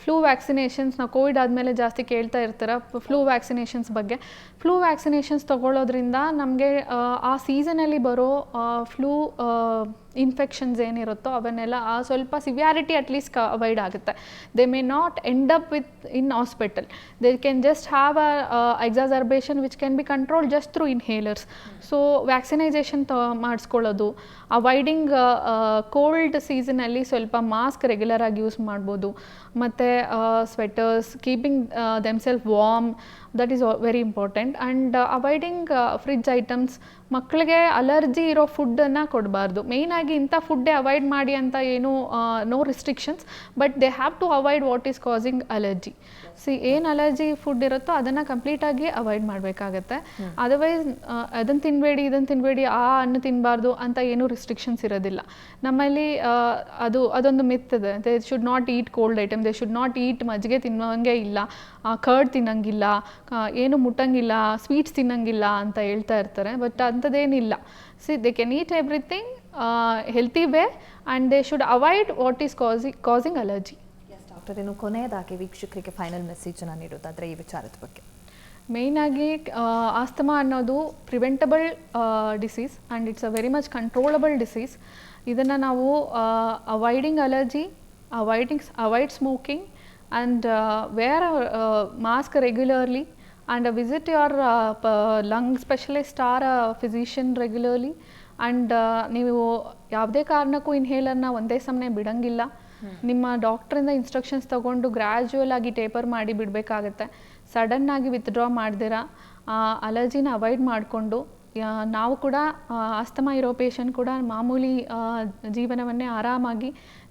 flu vaccinations ನಾವು COVID ಆದಮೇಲೆ ಜಾಸ್ತಿ ಕೇಳ್ತಾ ಇರ್ತಾರೆ flu vaccinations ಬಗ್ಗೆ. Flu vaccinations ತೊಗೊಳ್ಳೋದ್ರಿಂದ ನಮಗೆ ಆ ಸೀಸನಲ್ಲಿ ಬರೋ ಫ್ಲೂ ಇನ್ಫೆಕ್ಷನ್ಸ್ ಏನಿರುತ್ತೋ ಅವನ್ನೆಲ್ಲ ಸ್ವಲ್ಪ ಸಿವಿಯಾರಿಟಿ ಅಟ್ಲೀಸ್ಟ್ ಅವಾಯ್ಡ್ ಆಗುತ್ತೆ. They may not end up with in hospital, they can just have exacerbation which can be control just through inhalers. So vaccination ಮಾಡಿಸ್ಕೊಳ್ಳೋದು, ಅವಾಯ್ಡಿಂಗ್ ಕೋಲ್ಡ್ ಸೀಸನಲ್ಲಿ ಸ್ವಲ್ಪ ಮಾಸ್ಕ್ ರೆಗ್ಯುಲರ್ ಆಗಿ use ಮಾಡ್ಬೋದು, ಮತ್ತು sweaters, keeping themselves warm, that is very important. And avoiding fridge items. ಮಕ್ಕಳಿಗೆ allergy ಇರೋ ಫುಡ್ಡನ್ನು ಕೊಡಬಾರ್ದು. ಮೇಯ್ನಾಗಿ ಇಂಥ ಫುಡ್ಡೇ ಅವಾಯ್ಡ್ ಮಾಡಿ ಅಂತ ಏನು no restrictions, but they have to avoid what is causing allergy. ಏನು ಅಲರ್ಜಿ ಫುಡ್ ಇರುತ್ತೋ ಅದನ್ನು ಕಂಪ್ಲೀಟಾಗಿ ಅವಾಯ್ಡ್ ಮಾಡಬೇಕಾಗತ್ತೆ. ಅದರ್ವೈಸ್ ಅದನ್ನು ತಿನ್ನಬೇಡಿ, ಇದನ್ನು ತಿನ್ನಬೇಡಿ, ಹಣ್ಣು ತಿನ್ನಬಾರ್ದು ಅಂತ ಏನೂ ರಿಸ್ಟ್ರಿಕ್ಷನ್ಸ್ ಇರೋದಿಲ್ಲ ನಮ್ಮಲ್ಲಿ. ಅದೊಂದು ಮಿತ್ ಇದೆ, they should not eat cold item, they should not eat ಮಜ್ಜಿಗೆ ತಿನ್ನೋಂಗೆ ಇಲ್ಲ, ಕರ್ಡ್ ತಿನ್ನಂಗಿಲ್ಲ, ಏನು ಮುಟ್ಟಂಗಿಲ್ಲ, ಸ್ವೀಟ್ಸ್ ತಿನ್ನಂಗಿಲ್ಲ ಅಂತ ಹೇಳ್ತಾ ಇರ್ತಾರೆ. ಬಟ್ ಅಂಥದ್ದೇನಿಲ್ಲ. See they can eat everything healthy way and they should avoid what is causing allergy. Doctor, ಇನ್ನು ಕೊನೆಯದಾಗಿ ವೀಕ್ಷಕರಿಗೆ ಫೈನಲ್ ಮೆಸೇಜನ್ನು ನೀಡೋದಾದರೆ ಈ ವಿಚಾರದ ಬಗ್ಗೆ? ಮೇಯ್ನಾಗಿ ಆಸ್ತಮಾ ಅನ್ನೋದು preventable disease and it's a very much controllable disease. ಇದನ್ನು ನಾವು avoiding allergy, avoid smoking and wear a mask regularly and visit your lung specialist or a physician regularly. and ನೀವು ಯಾವುದೇ ಕಾರಣಕ್ಕೂ ಇನ್ಹೇಲರ್ನ ಒಂದೇ ಸಮನೆ ಬಿಡೋಂಗಿಲ್ಲ. ನಿಮ್ಮ ಡಾಕ್ಟ್ರಿಂದ ಇನ್ಸ್ಟ್ರಕ್ಷನ್ಸ್ ತೊಗೊಂಡು ಗ್ರ್ಯಾಜುವಲ್ ಆಗಿ ಟೇಪರ್ ಮಾಡಿ ಬಿಡಬೇಕಾಗತ್ತೆ. ಸಡನ್ನಾಗಿ ವಿತ್ಡ್ರಾ ಮಾಡ್ದಿರ ಅಲರ್ಜಿನ ಅವಾಯ್ಡ್ ಮಾಡಿಕೊಂಡು ನಾವು ಕೂಡ ಆಸ್ತಮಾ ಇರೋ ಪೇಷಂಟ್ ಕೂಡ ಮಾಮೂಲಿ ಜೀವನವನ್ನೇ ಆರಾಮಾಗಿ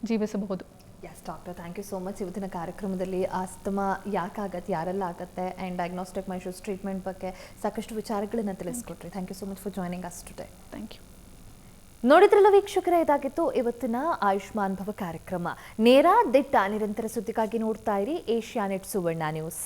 ಜೀವಿಸಬಹುದು. Yes doctor, thank you so much. ಇವತ್ತಿನ ಕಾರ್ಯಕ್ರಮದಲ್ಲಿ ಆಸ್ತಮಾ ಯಾಕಾಗತ್ತೆ, ಯಾರೆಲ್ಲ ಆಗುತ್ತೆ, ಆ್ಯಂಡ್ ಡಯಾಗ್ನೋಸ್ಟಿಕ್ ಮೆಷರ್ಸ್, ಟ್ರೀಟ್ಮೆಂಟ್ ಬಗ್ಗೆ ಸಾಕಷ್ಟು ವಿಚಾರಗಳನ್ನು ತಿಳಿಸ್ಕೊಟ್ರಿ. Thank you so much for joining us today. Thank you. ನೋಡಿದ್ರಲ್ಲ ವೀಕ್ಷಕರೇ, ಇದಾಗಿತ್ತು ಇವತ್ತಿನ ಆಯುಷ್ಮಾನ್ ಭವ ಕಾರ್ಯಕ್ರಮ. ನೇರ ದಿಟ್ಟ ನಿರಂತರ ಸುದ್ದಿಗಾಗಿ ನೋಡ್ತಾ ಇರಿ ಏಷ್ಯಾನೆಟ್ ಸುವರ್ಣ ನ್ಯೂಸ್.